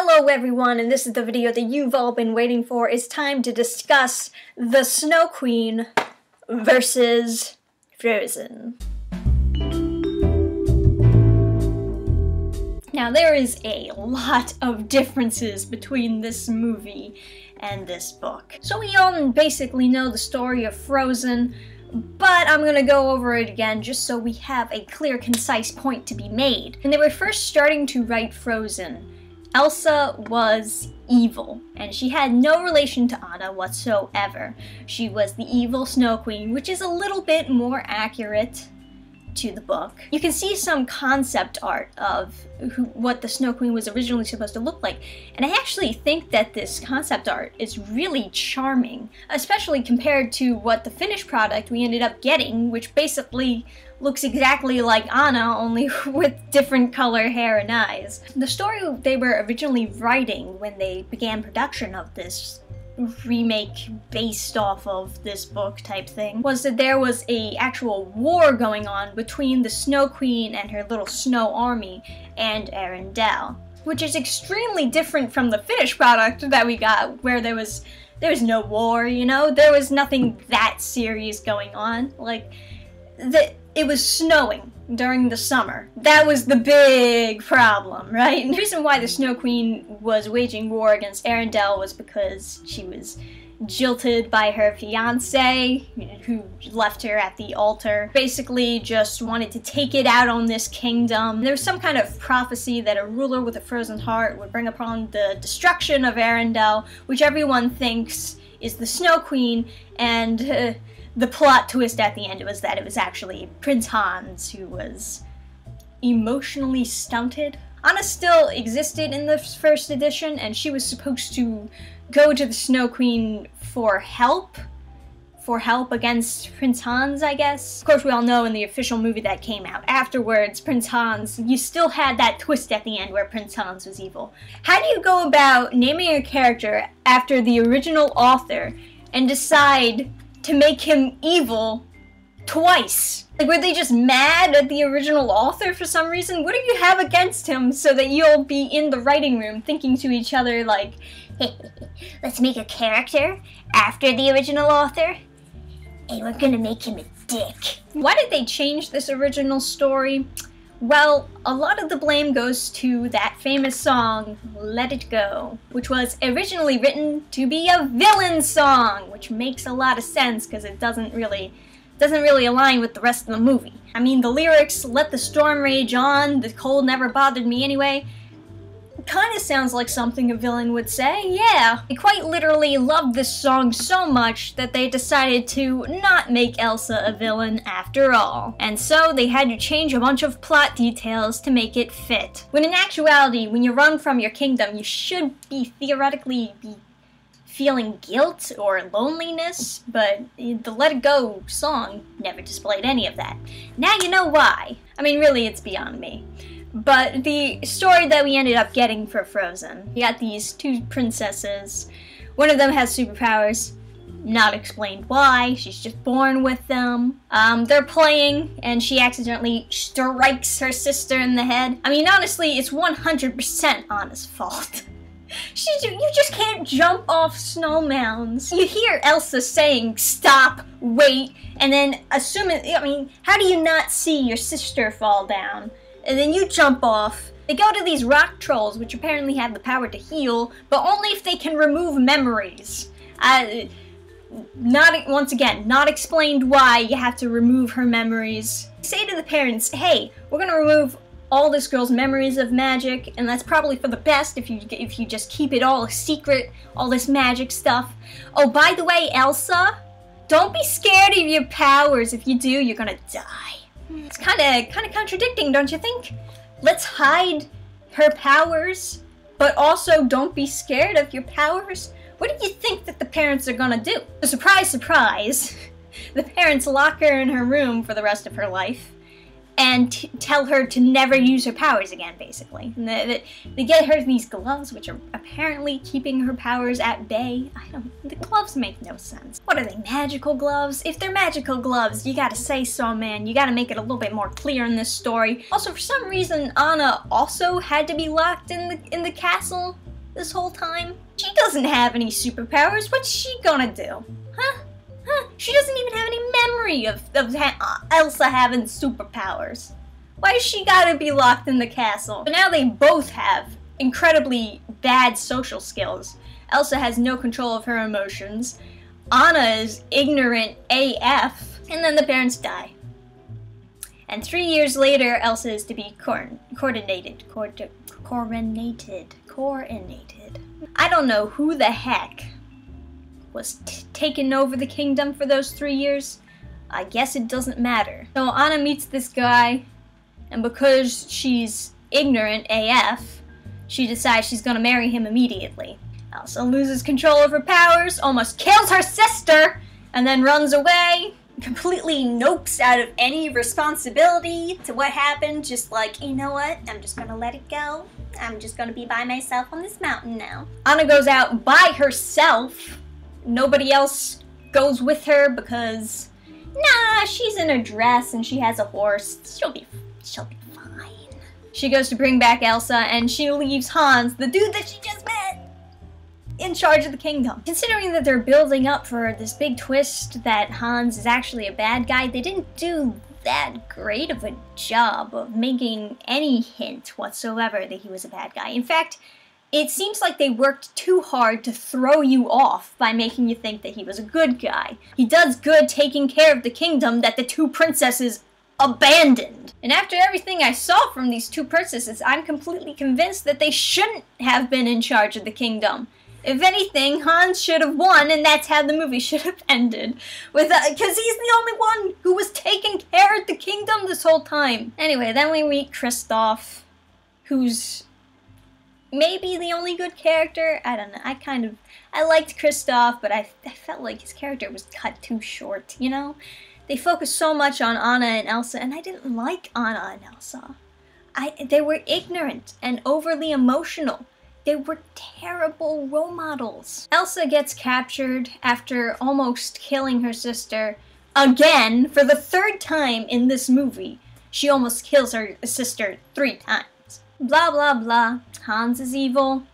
Hello everyone, and this is the video that you've all been waiting for. It's time to discuss the Snow Queen versus Frozen. Now there is a lot of differences between this movie and this book. So we all basically know the story of Frozen, but I'm gonna go over it again just so we have a clear, concise point to be made. When they were first starting to write Frozen, Elsa was evil, and she had no relation to Anna whatsoever. She was the evil Snow Queen, which is a little bit more accurate to the book. You can see some concept art of what the Snow Queen was originally supposed to look like, and I actually think that this concept art is really charming, especially compared to what the finished product we ended up getting, which basically looks exactly like Anna, only with different color hair and eyes. The story they were originally writing when they began production of this remake based off of this book type thing was that there was a actual war going on between the Snow Queen and her little snow army and Arendelle, which is extremely different from the finished product that we got, where there was no war, you know? There was nothing that serious going on. Like, it was snowing during the summer. That was the big problem, right? And the reason why the Snow Queen was waging war against Arendelle was because she was jilted by her fiancé, who left her at the altar. Basically just wanted to take it out on this kingdom. There was some kind of prophecy that a ruler with a frozen heart would bring upon the destruction of Arendelle, which everyone thinks is the Snow Queen, and the plot twist at the end was that it was actually Prince Hans who was emotionally stunted. Anna still existed in the first edition, and she was supposed to go to the Snow Queen for help against Prince Hans, I guess. Of course, we all know in the official movie that came out afterwards, Prince Hans, you still had that twist at the end where Prince Hans was evil. How do you go about naming a character after the original author and decide to make him evil twice? Like, were they just mad at the original author for some reason? What do you have against him so that you'll be in the writing room thinking to each other like, hey, let's make a character after the original author, and we're gonna make him a dick. Why did they change this original story? Well, a lot of the blame goes to that famous song, Let It Go, which was originally written to be a villain song, which makes a lot of sense because it doesn't really align with the rest of the movie. I mean, the lyrics, let the storm rage on, the cold never bothered me anyway, kind of sounds like something a villain would say, yeah. They quite literally loved this song so much that they decided to not make Elsa a villain after all. And so they had to change a bunch of plot details to make it fit. When in actuality, when you run from your kingdom, you should theoretically be feeling guilt or loneliness, but the Let It Go song never displayed any of that. Now you know why. I mean, really, it's beyond me. But the story that we ended up getting for Frozen, we got these two princesses. One of them has superpowers, not explained why, she's just born with them. They're playing, and she accidentally strikes her sister in the head. I mean, honestly, it's 100% Anna's fault. You just can't jump off snow mounds. You hear Elsa saying, stop, wait, and then assuming, I mean, how do you not see your sister fall down? And then you jump off. They go to these rock trolls, which apparently have the power to heal, but only if they can remove memories. Once again, not explained why you have to remove her memories. Say to the parents, hey, we're gonna remove all this girl's memories of magic, and that's probably for the best if you just keep it all a secret, all this magic stuff. Oh, by the way, Elsa, don't be scared of your powers. If you do, you're gonna die. It's kind of contradicting, don't you think? Let's hide her powers, but also don't be scared of your powers. What do you think that the parents are gonna do? So surprise, surprise, the parents lock her in her room for the rest of her life and tell her to never use her powers again, basically. And they get her these gloves, which are apparently keeping her powers at bay. The gloves make no sense. What are they, magical gloves? If they're magical gloves, you gotta say so, man. You gotta make it a little bit more clear in this story. Also, for some reason, Anna also had to be locked in the castle this whole time? She doesn't have any superpowers. What's she gonna do? Huh? She doesn't even have any memory of Elsa having superpowers. Why has she gotta be locked in the castle? So now they both have incredibly bad social skills. Elsa has no control of her emotions. Anna is ignorant AF. And then the parents die. And 3 years later, Elsa is to be coronated. I don't know who the heck was taking over the kingdom for those 3 years. I guess it doesn't matter. So Anna meets this guy, and because she's ignorant AF, she decides she's gonna marry him immediately. Elsa loses control of her powers, almost kills her sister, and then runs away. Completely nopes out of any responsibility to what happened, just like, you know what, I'm just gonna let it go. I'm just gonna be by myself on this mountain now. Anna goes out by herself. Nobody else goes with her because, nah, she's in a dress and she has a horse. She'll be fine. She goes to bring back Elsa and she leaves Hans, the dude that she just met, in charge of the kingdom. Considering that they're building up for this big twist that Hans is actually a bad guy, they didn't do that great of a job of making any hint whatsoever that he was a bad guy. In fact, it seems like they worked too hard to throw you off by making you think that he was a good guy. He does good taking care of the kingdom that the two princesses abandoned. And after everything I saw from these two princesses, I'm completely convinced that they shouldn't have been in charge of the kingdom. If anything, Hans should have won, and that's how the movie should have ended. Because he's the only one who was taking care of the kingdom this whole time. Anyway, then we meet Kristoff, who's maybe the only good character. I don't know. I liked Kristoff, but I felt like his character was cut too short, you know? They focused so much on Anna and Elsa, and I didn't like Anna and Elsa. They were ignorant and overly emotional. They were terrible role models. Elsa gets captured after almost killing her sister again for the 3rd time in this movie. She almost kills her sister 3 times. Blah, blah, blah. Hans is evil.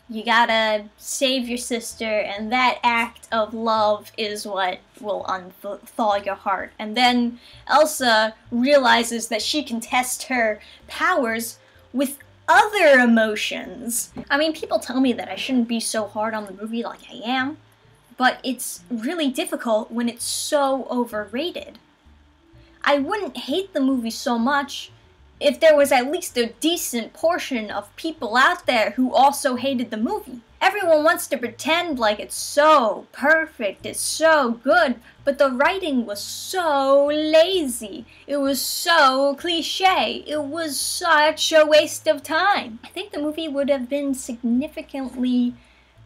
You gotta save your sister, and that act of love is what will unthaw your heart. And then Elsa realizes that she can test her powers with other emotions. I mean, people tell me that I shouldn't be so hard on the movie like I am, but it's really difficult when it's so overrated. I wouldn't hate the movie so much if there was at least a decent portion of people out there who also hated the movie. Everyone wants to pretend like it's so perfect, it's so good, but the writing was so lazy. It was so cliche. It was such a waste of time. I think the movie would have been significantly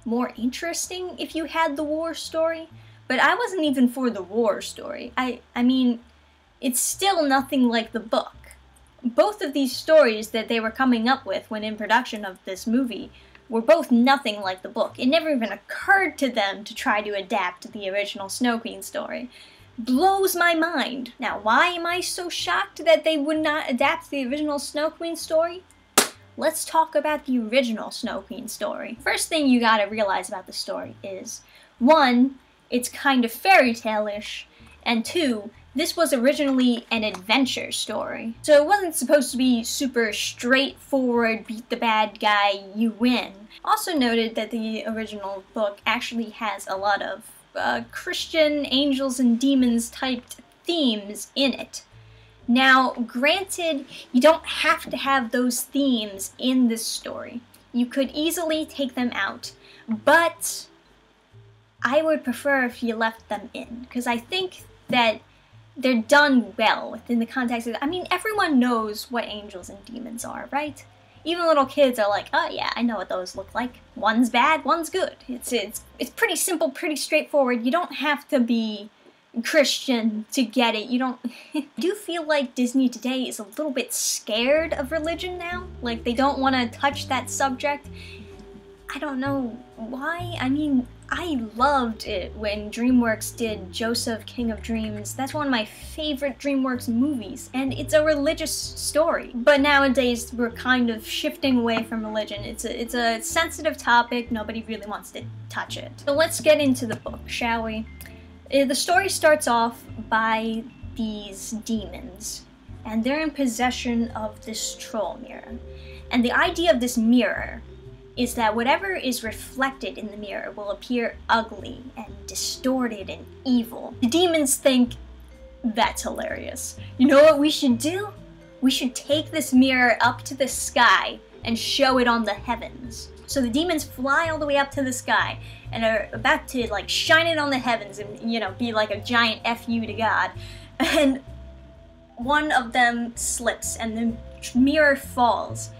more interesting if you had the war story, but I wasn't even for the war story. I mean, it's still nothing like the book. Both of these stories that they were coming up with when in production of this movie were both nothing like the book. It never even occurred to them to try to adapt the original Snow Queen story. Blows my mind. Now, why am I so shocked that they would not adapt the original Snow Queen story? Let's talk about the original Snow Queen story. First thing you gotta realize about the story is, 1, it's kind of fairy tale-ish, and 2, this was originally an adventure story. So it wasn't supposed to be super straightforward, beat the bad guy, you win. Also noted that the original book actually has a lot of Christian angels and demons typed themes in it. Now, granted, you don't have to have those themes in this story. You could easily take them out, but I would prefer if you left them in, because I think that they're done well within the context of, I mean, everyone knows what angels and demons are, right? Even little kids are like, oh yeah, I know what those look like. One's bad, one's good. It's pretty simple, pretty straightforward. You don't have to be Christian to get it. You don't... I do feel like Disney today is a little bit scared of religion now. Like, they don't want to touch that subject. I don't know why. I mean, I loved it when DreamWorks did Joseph, King of Dreams. That's one of my favorite DreamWorks movies, and it's a religious story. But nowadays, we're kind of shifting away from religion. It's a sensitive topic. Nobody really wants to touch it. So let's get into the book, shall we? The story starts off by these demons, and they're in possession of this troll mirror. And the idea of this mirror is that whatever is reflected in the mirror will appear ugly and distorted and evil. The demons think that's hilarious. You know what we should do? We should take this mirror up to the sky and show it on the heavens. So the demons fly all the way up to the sky and are about to like shine it on the heavens and, you know, be like a giant FU to God. And one of them slips and the mirror falls,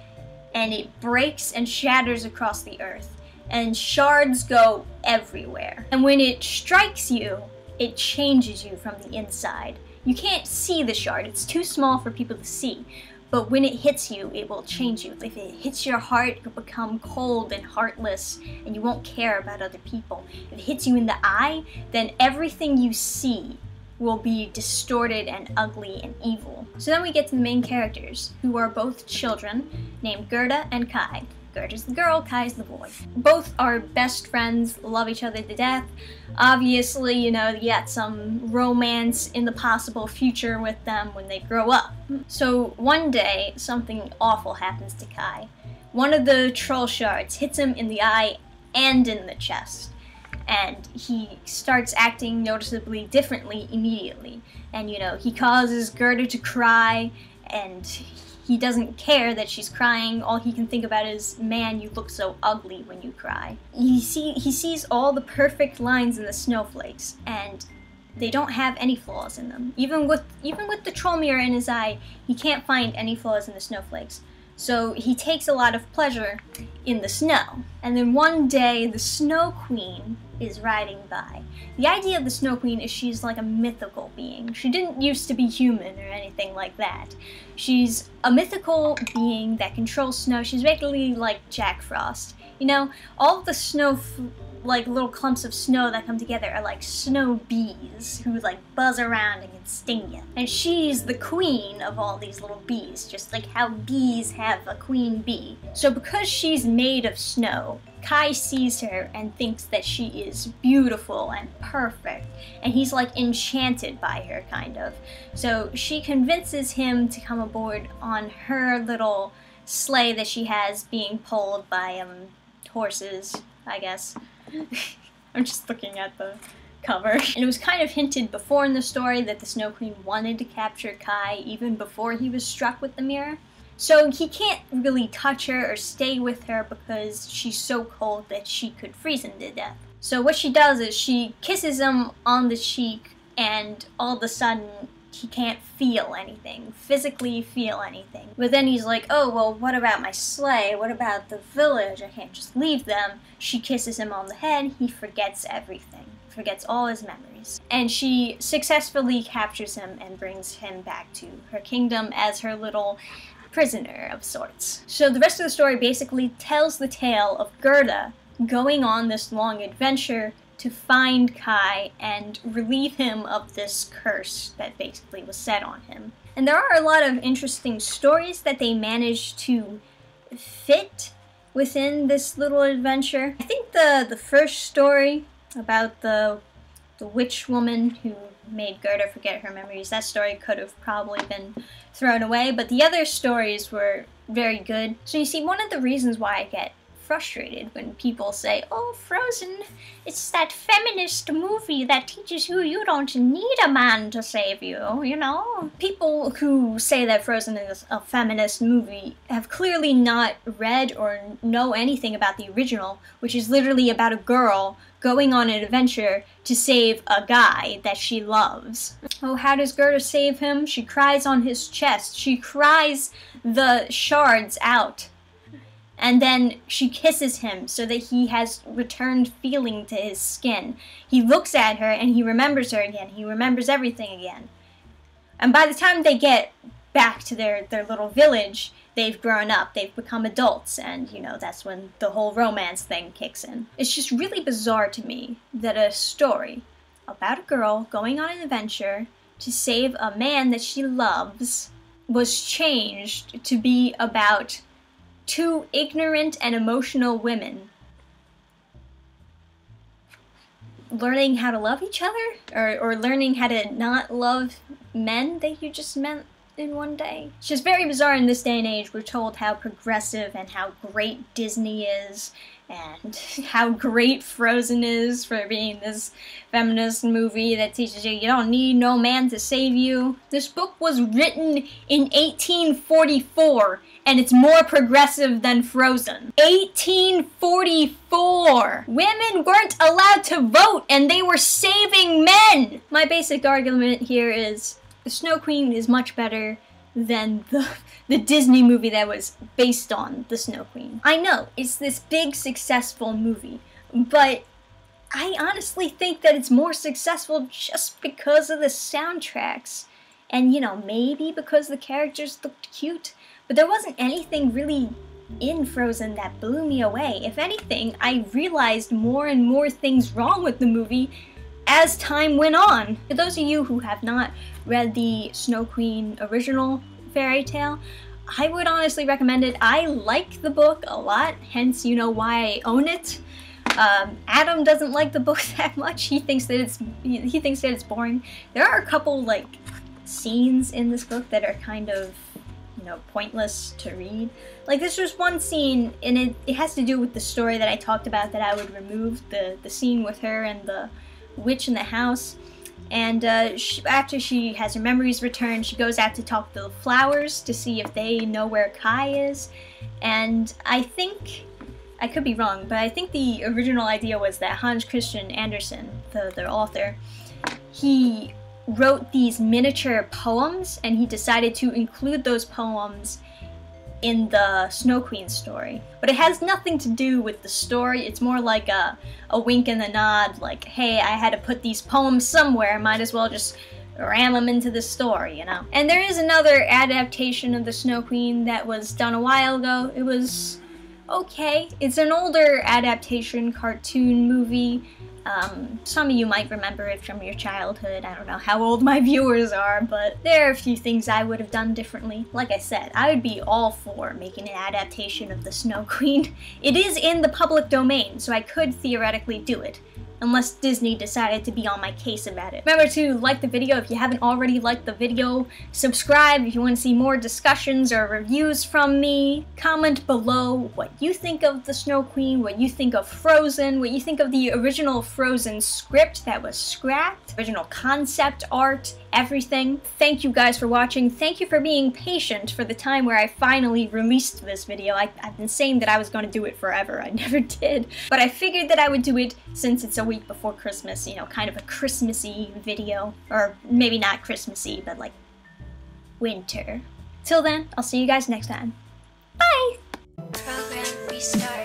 and it breaks and shatters across the earth, and shards go everywhere. And when it strikes you, it changes you from the inside. You can't see the shard, it's too small for people to see, but when it hits you, it will change you. If it hits your heart, you'll become cold and heartless, and you won't care about other people. If it hits you in the eye, then everything you see will be distorted and ugly and evil. So then we get to the main characters, who are both children, named Gerda and Kai. Gerda's the girl, Kai's the boy. Both are best friends, love each other to death. Obviously, you know, you got some romance in the possible future with them when they grow up. So one day, something awful happens to Kai. One of the troll shards hits him in the eye and in the chest, and he starts acting noticeably differently immediately. And, you know, he causes Gerda to cry, and he doesn't care that she's crying. All he can think about is, man, you look so ugly when you cry. He sees all the perfect lines in the snowflakes, and they don't have any flaws in them. Even with the troll mirror in his eye, he can't find any flaws in the snowflakes. So he takes a lot of pleasure in the snow. And then one day, the Snow Queen is riding by. The idea of the Snow Queen is she's like a mythical being. She didn't used to be human or anything like that. She's a mythical being that controls snow. She's basically like Jack Frost. You know, all of the snow, like little clumps of snow that come together are like snow bees who like buzz around and can sting you. And she's the queen of all these little bees, just like how bees have a queen bee. So because she's made of snow, Kai sees her and thinks that she is beautiful and perfect, and he's like enchanted by her, kind of. So she convinces him to come aboard on her little sleigh that she has, being pulled by horses, I guess. I'm just looking at the cover. And it was kind of hinted before in the story that the Snow Queen wanted to capture Kai even before he was struck with the mirror. So he can't really touch her or stay with her because she's so cold that she could freeze him to death. So what she does is she kisses him on the cheek, and all of a sudden he can't feel anything, physically feel anything. But then he's like, oh, well, what about my sleigh? What about the village? I can't just leave them. She kisses him on the head. He forgets everything, forgets all his memories. And she successfully captures him and brings him back to her kingdom as her little prisoner of sorts. So the rest of the story basically tells the tale of Gerda going on this long adventure to find Kai and relieve him of this curse that basically was set on him. And there are a lot of interesting stories that they managed to fit within this little adventure. I think the first story about the witch woman who made Gerda forget her memories, that story could have probably been thrown away, but the other stories were very good. So you see, one of the reasons why I get frustrated when people say, oh, Frozen, it's that feminist movie that teaches you don't need a man to save you, you know? People who say that Frozen is a feminist movie have clearly not read or know anything about the original, which is literally about a girl going on an adventure to save a guy that she loves. Oh, how does Gerda save him? She cries on his chest. She cries the shards out. And then she kisses him so that he has returned feeling to his skin. He looks at her and he remembers her again. He remembers everything again. And by the time they get back to their little village, they've grown up, they've become adults, and, you know, that's when the whole romance thing kicks in. It's just really bizarre to me that a story about a girl going on an adventure to save a man that she loves was changed to be about two ignorant and emotional women learning how to love each other, or learning how to not love men that you just met in one day. It's just very bizarre in this day and age. We're told how progressive and how great Disney is, and how great Frozen is for being this feminist movie that teaches you don't need no man to save you. This book was written in 1844, and it's more progressive than Frozen. 1844! Women weren't allowed to vote, and they were saving men! My basic argument here is The Snow Queen is much better than the Disney movie that was based on The Snow Queen. I know, it's this big, successful movie, but I honestly think that it's more successful just because of the soundtracks. And, you know, maybe because the characters looked cute, but there wasn't anything really in Frozen that blew me away. If anything, I realized more and more things wrong with the movie as time went on. For those of you who have not read the Snow Queen original fairy tale, I would honestly recommend it. I like the book a lot, hence you know why I own it. Adam doesn't like the book that much. He thinks that it's boring. There are a couple like scenes in this book that are kind of, you know, pointless to read. Like this was one scene, and it has to do with the story that I talked about, that I would remove the scene with her and the witch in the house. And after she has her memories returned, she goes out to talk to the flowers to see if they know where Kai is. And I think, I could be wrong, but I think the original idea was that Hans Christian Andersen, the author, he wrote these miniature poems, and he decided to include those poems in the Snow Queen story. But it has nothing to do with the story. It's more like a wink and a nod, like, hey, I had to put these poems somewhere, might as well just ram them into the story, you know? And there is another adaptation of the Snow Queen that was done a while ago. It was okay. It's an older adaptation cartoon movie. Some of you might remember it from your childhood. I don't know how old my viewers are, but there are a few things I would have done differently. Like I said, I would be all for making an adaptation of the Snow Queen. It is in the public domain, so I could theoretically do it, unless Disney decided to be on my case about it. Remember to like the video if you haven't already liked the video, subscribe if you want to see more discussions or reviews from me, comment below what you think of the Snow Queen, what you think of Frozen, what you think of the original Frozen script that was scrapped, original concept art, everything. Thank you guys for watching. Thank you for being patient for the time where I finally released this video. I've been saying that I was going to do it forever. I never did. But I figured that I would do it since it's a week before Christmas, you know, kind of a Christmassy video. Or maybe not Christmassy, but like winter. Till then, I'll see you guys next time. Bye! Program restart.